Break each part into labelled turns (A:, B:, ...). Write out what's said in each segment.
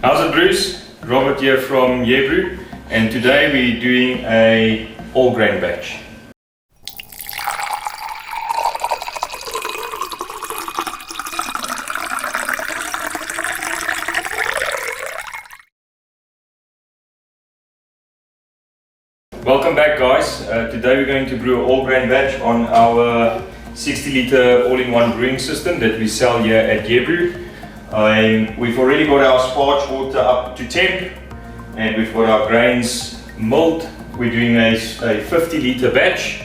A: How's it, Bruce? Robert here from Brew, and today we're doing a all grain batch. Welcome back, guys. Today we're going to brew an all grain batch on our 60 litre all-in-one brewing system that we sell here at Brew. We've already got our sparge water up to temp, and we've got our grains milled. We're doing a 50 litre batch,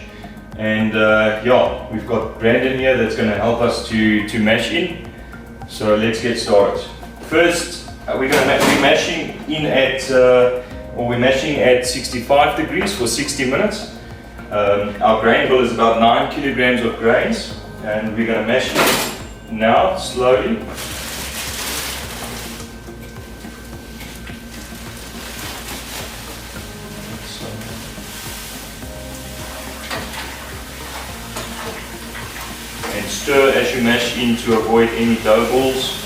A: and yeah, we've got Brandon here that's going to help us to mash in. So let's get started. First, we're going to be mashing in at we're mashing at 65 degrees for 60 minutes. Our grain bill is about 9 kilograms of grains, and we're going to mash it now slowly. And stir as you mash in to avoid any dough balls.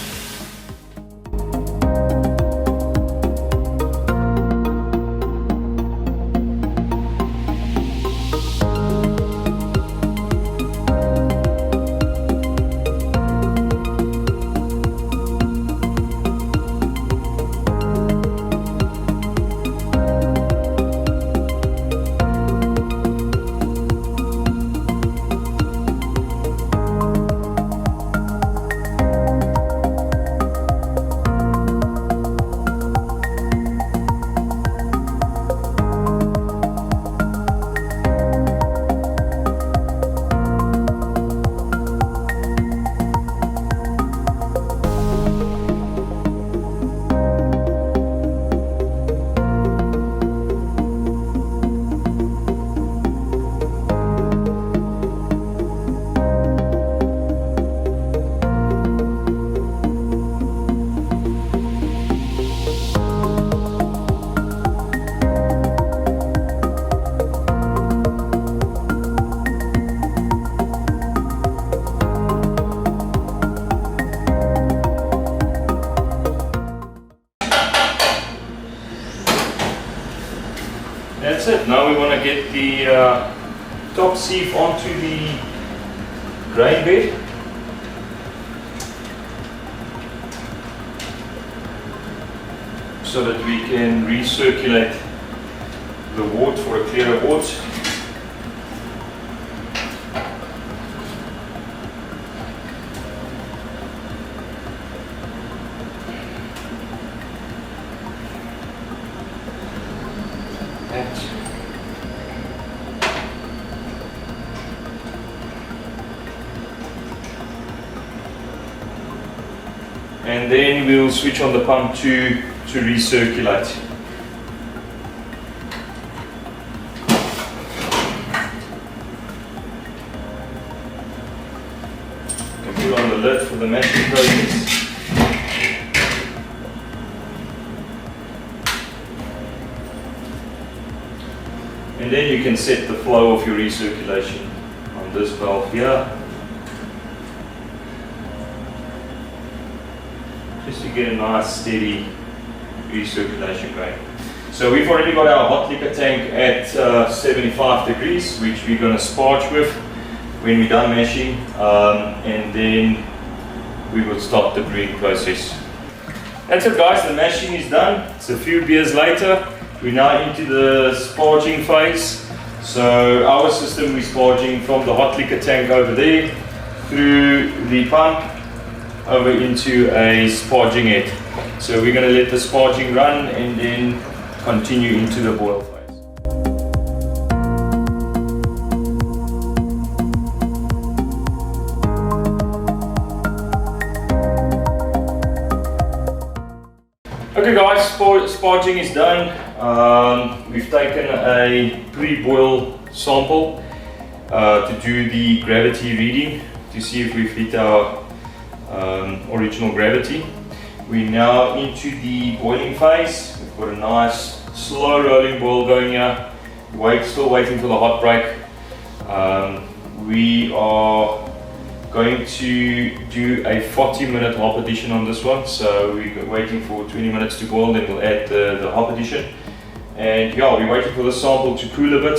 A: That's it. Now we want to get the top sieve onto the grain bed. So that we can recirculate the wort for a clearer wort. And then we'll switch on the pump to recirculate. And put on the lid for the mashing process. And then you can set the flow of your recirculation on this valve here, just to get a nice steady recirculation going. So we've already got our hot liquor tank at 75 degrees, which we're going to sparge with when we're done mashing, and then we will start the brewing process. That's it, guys, the mashing is done. It's a few beers later. We're now into the sparging phase. So our system, we're sparging from the hot liquor tank over there through the pump over into a sparging head. So we're going to let the sparging run and then continue into the boil phase. Okay, guys, sparging is done. We've taken a pre-boil sample to do the gravity reading to see if we've hit our original gravity. We're now into the boiling phase. We've got a nice slow rolling boil going here. Still waiting for the hot break. We are Going to do a 40-minute hop addition on this one, so we're waiting for 20 minutes to boil, then we'll add the hop addition. And yeah, we're waiting for the sample to cool a bit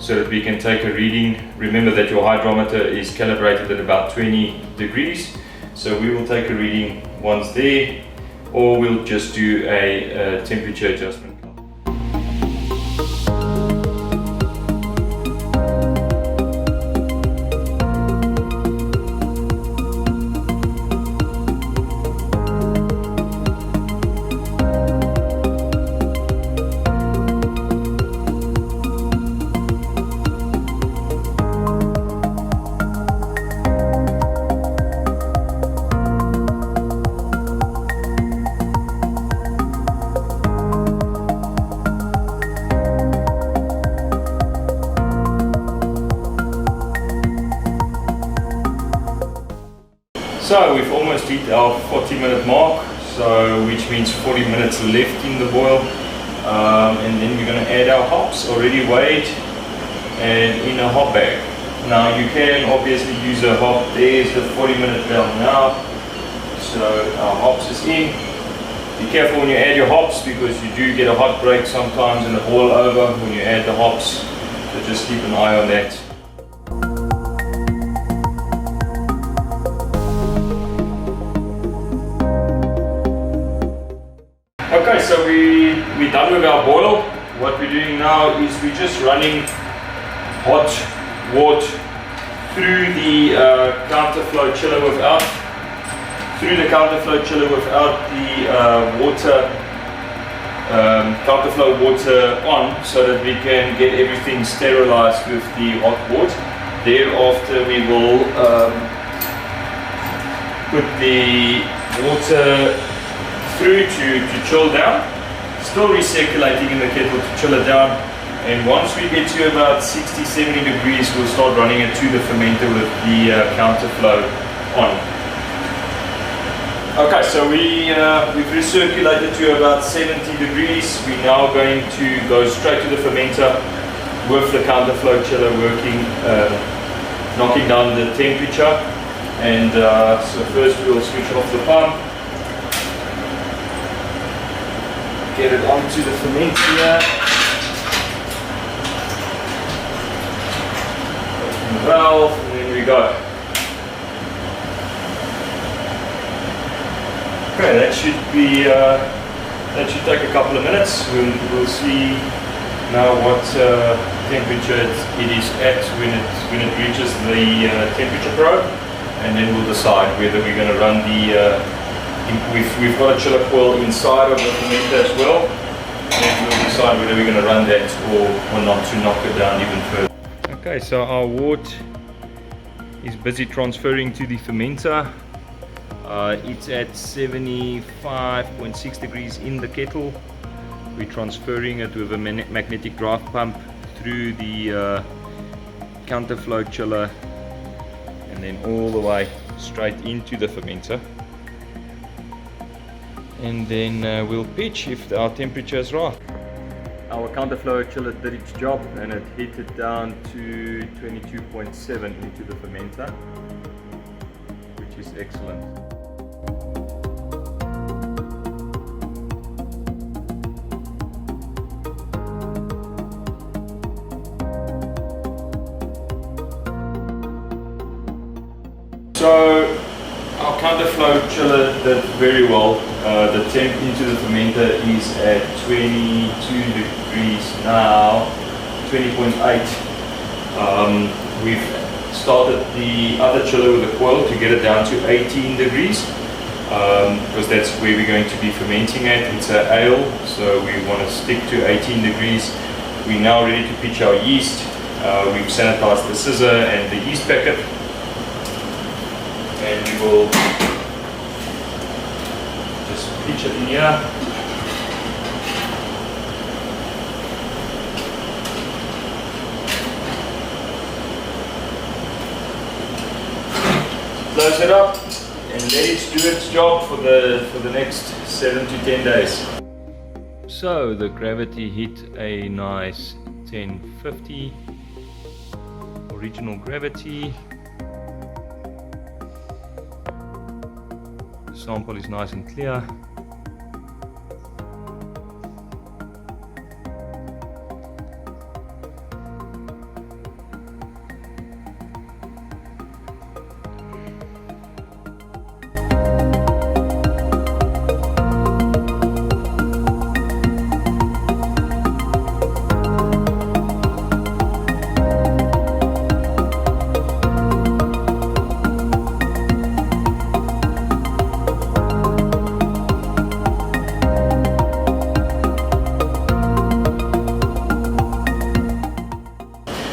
A: so that we can take a reading. Remember that your hydrometer is calibrated at about 20 degrees, so we will take a reading once there, or we'll just do a temperature adjustment. So we've almost hit our 40-minute mark, so which means 40 minutes left in the boil, and then we're going to add our hops already weighed and in a hop bag. Now you can obviously use a hop. There's the 40-minute bell now, so our hops is in. Be careful when you add your hops because you do get a hot break sometimes and a boil over when you add the hops, so just keep an eye on that. Okay, so we're done with our boil. What we're doing now is we're just running hot water through the counterflow chiller without the water counterflow water on, so that we can get everything sterilized with the hot water. Thereafter we will put the water through to chill down, still recirculating in the kettle to chill it down, and once we get to about 60-70 degrees we'll start running it to the fermenter with the counterflow on. Okay, so we've recirculated to about 70 degrees. We're now going to go straight to the fermenter with the counterflow chiller working, knocking down the temperature. And so first we'll switch off the pump, get it onto the fermenter here, open the valve, and then we go. Okay, that should take a couple of minutes. We'll see now what temperature it is at when it reaches the temperature probe, and then we'll decide whether we're going to run the we've got a chiller coil inside of the fermenter as well, and we'll decide whether we're going to run that or not to knock it down even further. Okay, so our wort is busy transferring to the fermenter. It's at 75.6 degrees in the kettle. We're transferring it with a magnetic drive pump through the counterflow chiller and then all the way straight into the fermenter. And then we'll pitch if our temperature is right. Our counterflow chiller did its job and it heated down to 22.7 into the fermenter, which is excellent. So our counterflow chiller did very well. The temp into the fermenter is at 22 degrees now, 20.8. We've started the other chiller with a coil to get it down to 18 degrees because that's where we're going to be fermenting at. It's an ale, so we want to stick to 18 degrees. We're now ready to pitch our yeast. We've sanitized the scissor and the yeast packet, and we will just pitch it in here. Close it up and let it do its job for the next 7 to 10 days. So the gravity hit a nice 1050 original gravity. sample is nice and clear.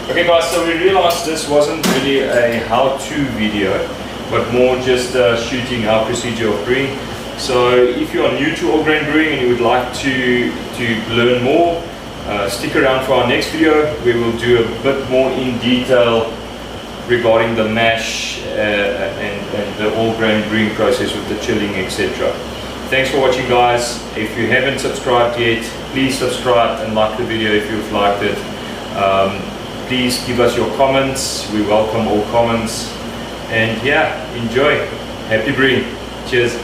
A: Okay guys, so we realized this wasn't really a how-to video, but more just shooting our procedure of brewing. So if you are new to all grain brewing and you would like to learn more, stick around for our next video. We will do a bit more in detail regarding the mash and the all grain brewing process with the chilling, etc. Thanks for watching guys. If you haven't subscribed yet, please subscribe and like the video if you've liked it. Please give us your comments. We welcome all comments. And yeah, enjoy. Happy brewing. Cheers.